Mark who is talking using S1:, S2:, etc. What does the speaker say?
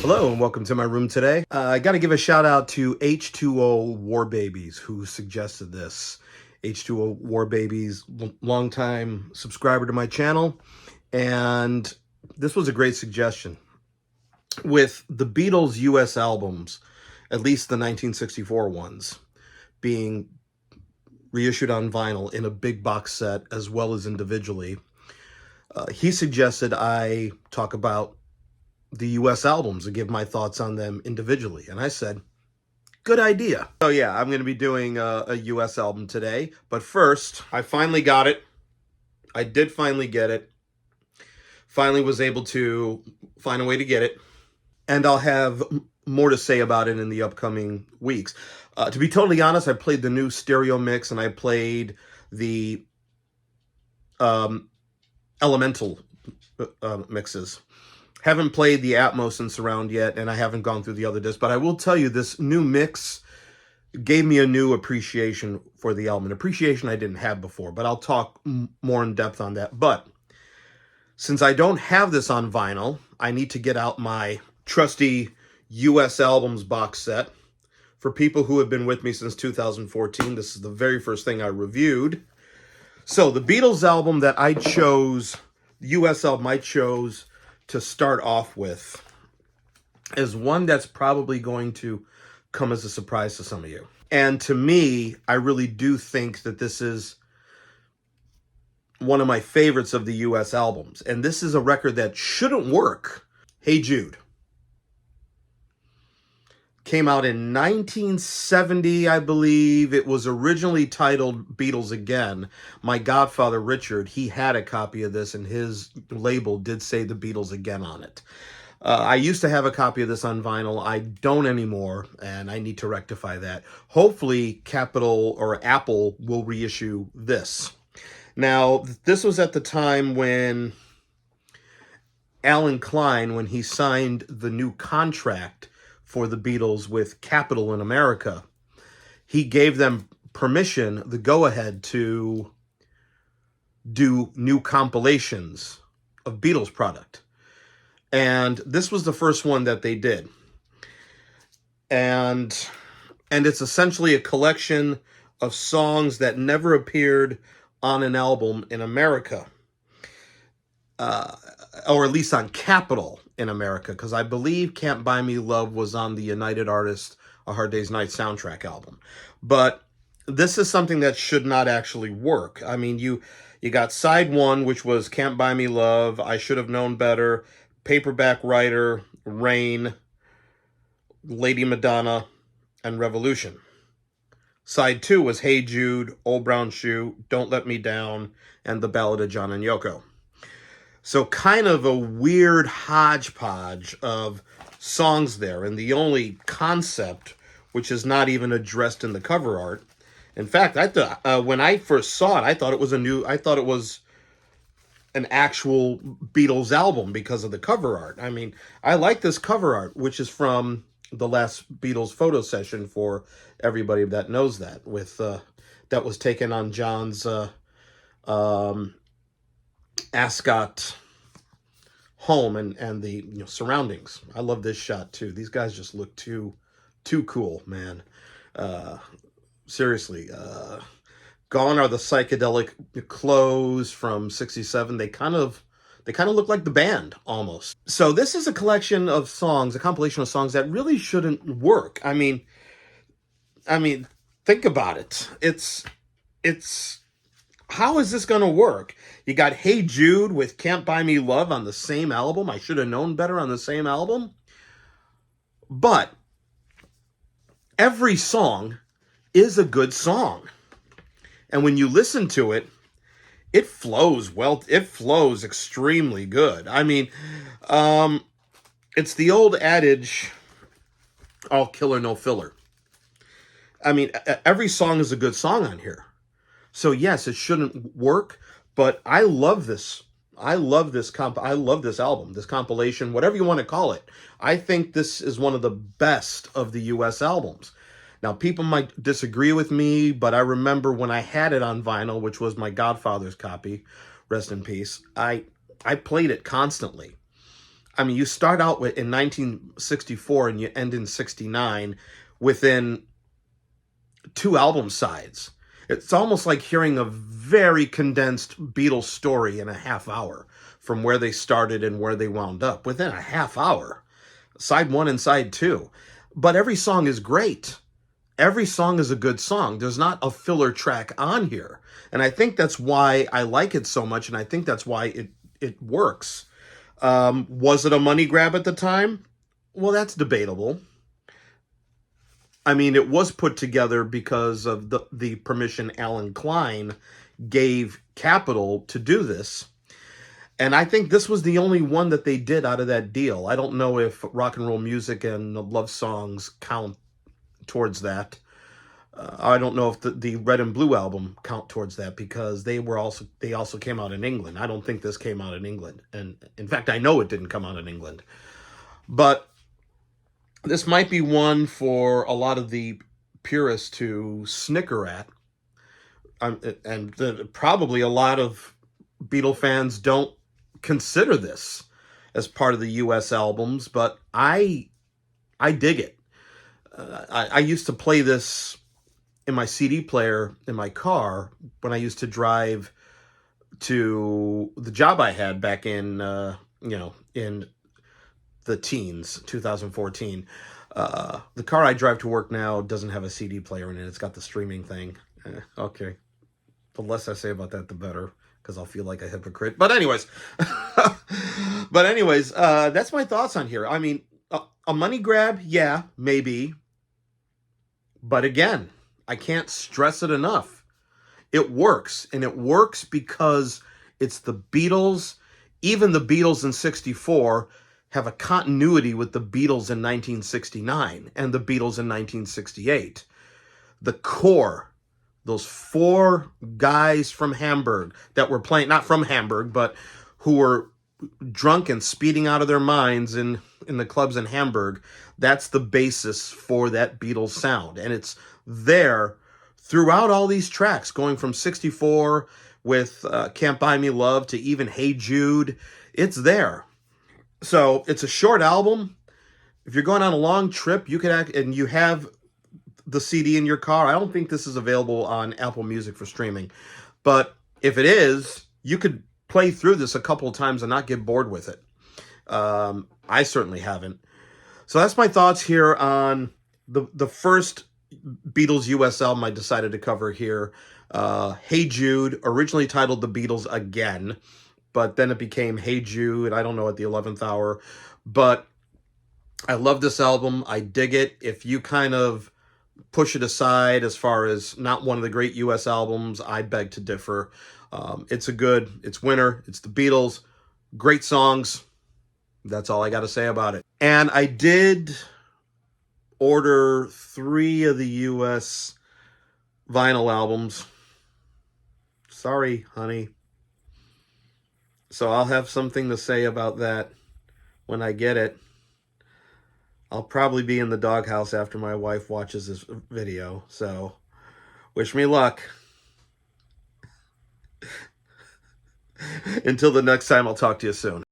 S1: Hello and welcome to my room today. I got to give a shout out to H2O War Babies who suggested this. H2O War Babies, longtime subscriber to my channel, and this was a great suggestion. With the Beatles US albums, at least the 1964 ones, being reissued on vinyl in a big box set as well as individually, he suggested I talk about the US albums and give my thoughts on them individually. And I said, good idea. So yeah, I'm going to be doing a US album today. But first, I finally got it. I did finally get it. Finally was able to find a way to get it. And I'll have more to say about it in the upcoming weeks. To be totally honest, I played the new stereo mix and I played the elemental mixes. Haven't played the Atmos and Surround yet, and I haven't gone through the other discs, but I will tell you this new mix gave me a new appreciation for the album, an appreciation I didn't have before, but I'll talk more in depth on that. But since I don't have this on vinyl, I need to get out my trusty US albums box set. For people who have been with me since 2014, this is the very first thing I reviewed. So the Beatles album that I chose, the US album I chose to start off with, is one that's probably going to come as a surprise to some of you. And to me, I really do think that this is one of my favorites of the US albums. And this is a record that shouldn't work. Hey Jude. Came out in 1970, I believe. It was originally titled Beatles Again. My godfather, Richard, he had a copy of this, and his label did say the Beatles Again on it. I used to have a copy of this on vinyl. I don't anymore, and I need to rectify that. Hopefully, Capitol or Apple will reissue this. Now, this was at the time when Alan Klein, when he signed the new contract for the Beatles with Capitol in America, he gave them permission, the go-ahead, to do new compilations of Beatles product. And this was the first one that they did. And it's essentially a collection of songs that never appeared on an album in America. Or at least on Capitol in America, because I believe Can't Buy Me Love was on the United Artists A Hard Day's Night soundtrack album. But this is something that should not actually work. I mean, you got side one, which was Can't Buy Me Love, I Should Have Known Better, Paperback Writer, Rain, Lady Madonna, and Revolution. Side two was Hey Jude, Old Brown Shoe, Don't Let Me Down, and The Ballad of John and Yoko. So kind of a weird hodgepodge of songs there. And the only concept, which is not even addressed in the cover art. In fact, I thought when I first saw it, I thought it was an actual Beatles album because of the cover art. I mean, I like this cover art, which is from the last Beatles photo session, for everybody that knows that, with that was taken on John's Ascot home and the surroundings. I love this shot too. These guys just look too cool, man. Seriously. Gone are the psychedelic clothes from '67. They kind of look like the band almost. So this is a collection of songs, a compilation of songs that really shouldn't work. I mean, think about it. It's how is this going to work? You got Hey Jude with Can't Buy Me Love on the same album. I Should Have Known Better on the same album. But every song is a good song. And when you listen to it, it flows well. It flows extremely good. I mean, it's the old adage, all killer, no filler. I mean, every song is a good song on here. So yes, it shouldn't work, but I love this. I love this album, this compilation, whatever you want to call it. I think this is one of the best of the US albums. Now, people might disagree with me, but I remember when I had it on vinyl, which was my godfather's copy, rest in peace, I played it constantly. I mean, you start out with in 1964 and you end in 69 within 2 album sides. It's almost like hearing a very condensed Beatles story in a half hour from where they started and where they wound up within a half hour. Side 1 and side 2. But every song is great. Every song is a good song. There's not a filler track on here. And I think that's why I like it so much, and I think that's why it works. Was it a money grab at the time? Well, that's debatable. I mean, it was put together because of the permission Alan Klein gave Capitol to do this. And I think this was the only one that they did out of that deal. I don't know if Rock and Roll Music and Love Songs count towards that. I don't know if the Red and Blue album count towards that, because they also came out in England. I don't think this came out in England. And in fact, I know it didn't come out in England. But this might be one for a lot of the purists to snicker at. And probably a lot of Beatle fans don't consider this as part of the US albums, but I dig it. I used to play this in my CD player in my car when I used to drive to the job I had back in, in the teens, 2014. The car I drive to work now doesn't have a CD player in it. It's got the streaming thing. Okay. The less I say about that, the better, because I'll feel like a hypocrite. But anyways, that's my thoughts on here. I mean, a money grab, yeah, maybe. But again, I can't stress it enough. It works, and it works because it's the Beatles. Even the Beatles in 64 have a continuity with the Beatles in 1969 and the Beatles in 1968. The core, those 4 guys from Hamburg that were playing, not from Hamburg, but who were drunk and speeding out of their minds in the clubs in Hamburg, that's the basis for that Beatles sound. And it's there throughout all these tracks, going from 64 with Can't Buy Me Love to even Hey Jude. It's there. So it's a short album. If you're going on a long trip, you could and you have the CD in your car. I don't think this is available on Apple Music for streaming, but if it is, you could play through this a couple of times and not get bored with it. I certainly haven't. So that's my thoughts here on the first Beatles US album I decided to cover here. Hey Jude, originally titled The Beatles Again, but then it became Hey Jude, I don't know, at the 11th hour. But I love this album. I dig it. If you kind of push it aside as far as not one of the great US albums, I beg to differ. It's winter. It's the Beatles. Great songs. That's all I got to say about it. And I did order 3 of the US vinyl albums. Sorry, honey. So I'll have something to say about that when I get it. I'll probably be in the doghouse after my wife watches this video. So wish me luck. Until the next time, I'll talk to you soon.